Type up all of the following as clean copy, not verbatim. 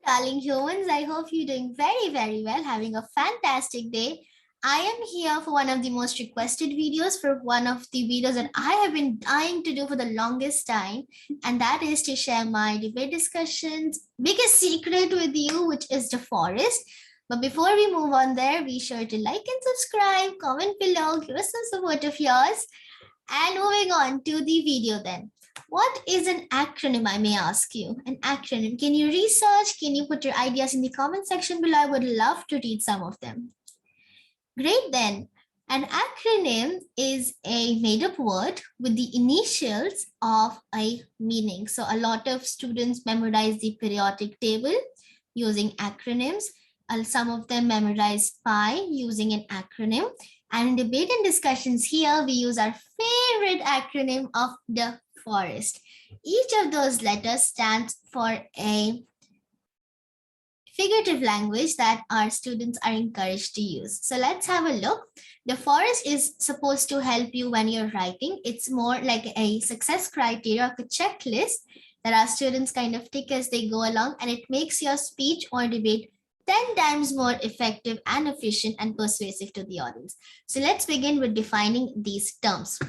Darling humans, I hope you're doing very, very well, having a fantastic day. I am here for one of the most requested videos, for one of the videos that I have been dying to do for the longest time, and that is to share my debate discussions, biggest secret with you, which is Daforrest. But before we move on there, be sure to like and subscribe, comment below, give us some support of yours. And moving on to the video then. What is an acronym, I may ask you? An acronym. Can you research? Can you put your ideas in the comment section below? I would love to read some of them. Great then. An acronym is a made-up word with the initials of a meaning. So a lot of students memorize the periodic table using acronyms. Some of them memorize pi using an acronym. And in debate and discussions here, we use our favorite acronym of Daforrest. Each of those letters stands for a figurative language that our students are encouraged to use. So let's have a look. Daforrest is supposed to help you when you're writing. It's more like a success criteria, a checklist that our students kind of tick as they go along, and it makes your speech or debate 10 times more effective and efficient and persuasive to the audience. So let's begin with defining these terms.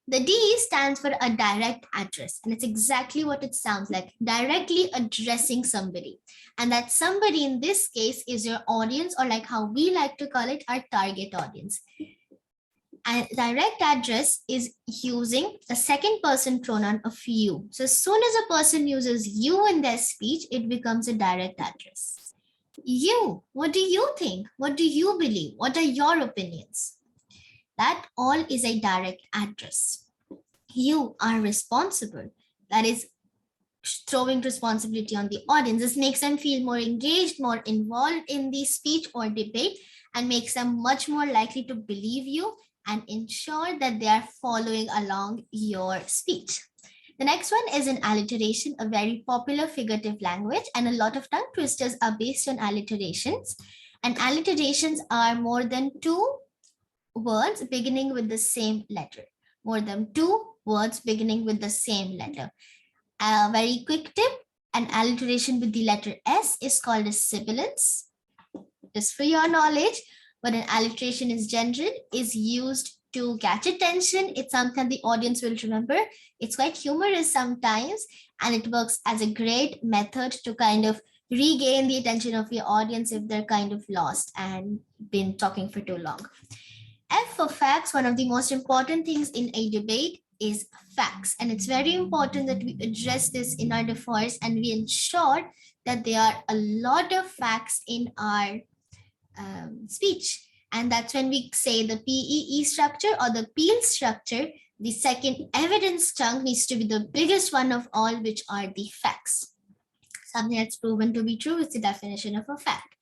The D stands for a direct address, and it's exactly what it sounds like, directly addressing somebody. And that somebody in this case is your audience, or like how we like to call it, our target audience. And direct address is using the second person pronoun of you. So as soon as a person uses you in their speech, it becomes a direct address. You, what do you think? What do you believe? What are your opinions? That all is a direct address. You are responsible. That is throwing responsibility on the audience. This makes them feel more engaged, more involved in the speech or debate, and makes them much more likely to believe you and ensure that they are following along your speech. The next one is an alliteration, a very popular figurative language, and a lot of tongue twisters are based on alliterations. And alliterations are more than two words beginning with the same letter. More than two words beginning with the same letter. A very quick tip, an alliteration with the letter S is called a sibilance. Just for your knowledge, but an alliteration is general, is used to catch attention. It's something the audience will remember. It's quite humorous sometimes, and it works as a great method to kind of regain the attention of your audience if they're kind of lost and been talking for too long. F for facts, one of the most important things in a debate is facts. And it's very important that we address this in our Daforrest and we ensure that there are a lot of facts in our speech. And that's when we say the PEE structure or the PEAL structure. The second evidence chunk needs to be the biggest one of all, which are the facts. Something that's proven to be true is the definition of a fact.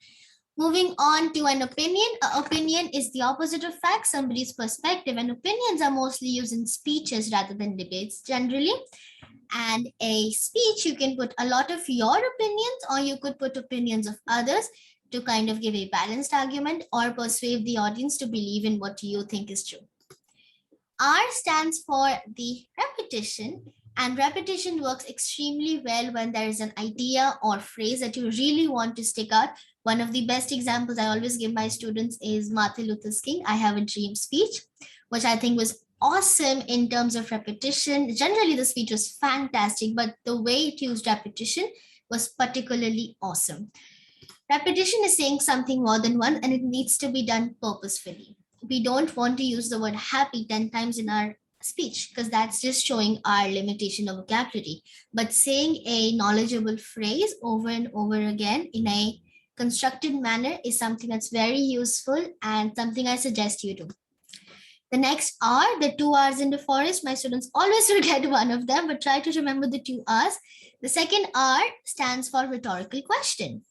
Moving on to an opinion. An opinion is the opposite of fact, somebody's perspective, and opinions are mostly used in speeches rather than debates generally. And a speech, you can put a lot of your opinions, or you could put opinions of others to kind of give a balanced argument or persuade the audience to believe in what you think is true. R stands for the repetition, and repetition works extremely well when there is an idea or phrase that you really want to stick out. One of the best examples I always give my students is Martin Luther King, I Have a Dream speech, which I think was awesome in terms of repetition. Generally, the speech was fantastic, but the way it used repetition was particularly awesome. Repetition is saying something more than once, and it needs to be done purposefully. We don't want to use the word happy 10 times in our speech because that's just showing our limitation of vocabulary. But saying a knowledgeable phrase over and over again in a constructed manner is something that's very useful and something I suggest you do. The next R, the two R's in Daforrest, my students always forget one of them, but try to remember the two R's. The second R stands for rhetorical question.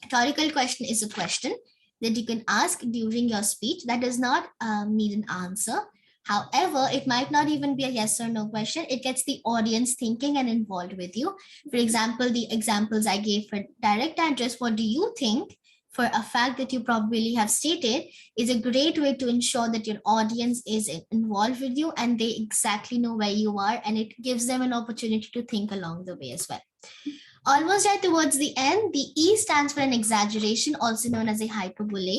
Rhetorical question is a question that you can ask during your speech that does not need an answer. However, it might not even be a yes or no question. It gets the audience thinking and involved with you. For example, the examples I gave for direct address, what do you think, for a fact that you probably have stated, is a great way to ensure that your audience is involved with you and they exactly know where you are, and it gives them an opportunity to think along the way as well. Almost there towards the end, the E stands for an exaggeration, also known as a hyperbole.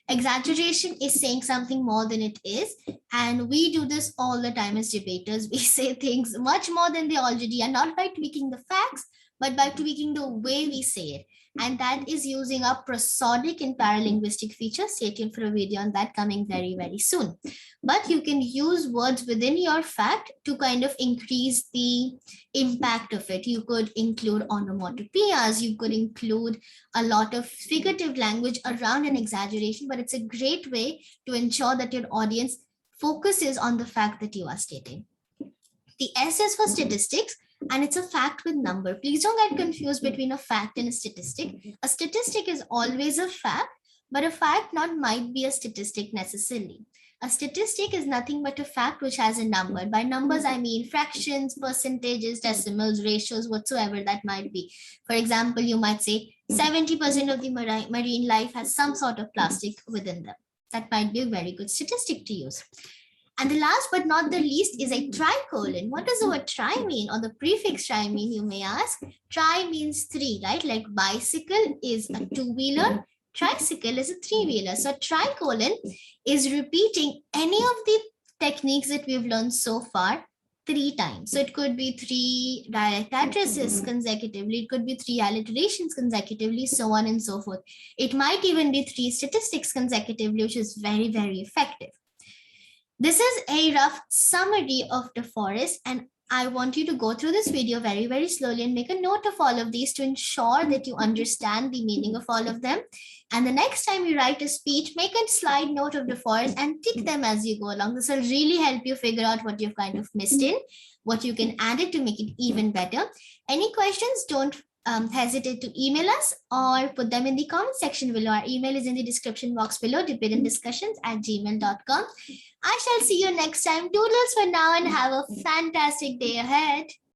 Exaggeration is saying something more than it is. And we do this all the time as debaters. We say things much more than they already are, not by tweaking the facts, but by tweaking the way we say it. And that is using our prosodic and paralinguistic features. Stay tuned for a video on that coming very, very soon. But you can use words within your fact to kind of increase the impact of it. You could include onomatopoeias, you could include a lot of figurative language around an exaggeration, but it's a great way to ensure that your audience focuses on the fact that you are stating. The S is for statistics, and it's a fact with number. Please don't get confused between a fact and a statistic. A statistic is always a fact, but a fact not might be a statistic necessarily. A statistic is nothing but a fact which has a number. By numbers, I mean fractions, percentages, decimals, ratios, whatsoever that might be. For example, you might say 70% of the marine life has some sort of plastic within them. That might be a very good statistic to use. And the last but not the least is a tricolon. What does the word tri mean, or the prefix tri mean, you may ask? Tri means three, right? Like bicycle is a two-wheeler, tricycle is a three-wheeler. So tricolon is repeating any of the techniques that we've learned so far 3 times. So it could be 3 direct addresses consecutively, it could be 3 alliterations consecutively, so on and so forth. It might even be 3 statistics consecutively, which is very, very effective. This is a rough summary of Daforrest, and I want you to go through this video very, very slowly and make a note of all of these to ensure that you understand the meaning of all of them. And the next time you write a speech, make a slide note of Daforrest and tick them as you go along. This will really help you figure out what you've kind of missed in, what you can add it to make it even better. Any questions, don't hesitate to email us or put them in the comment section below. Our email is in the description box below, debateanddiscussions@gmail.com. I shall see you next time. Doodles for now and have a fantastic day ahead.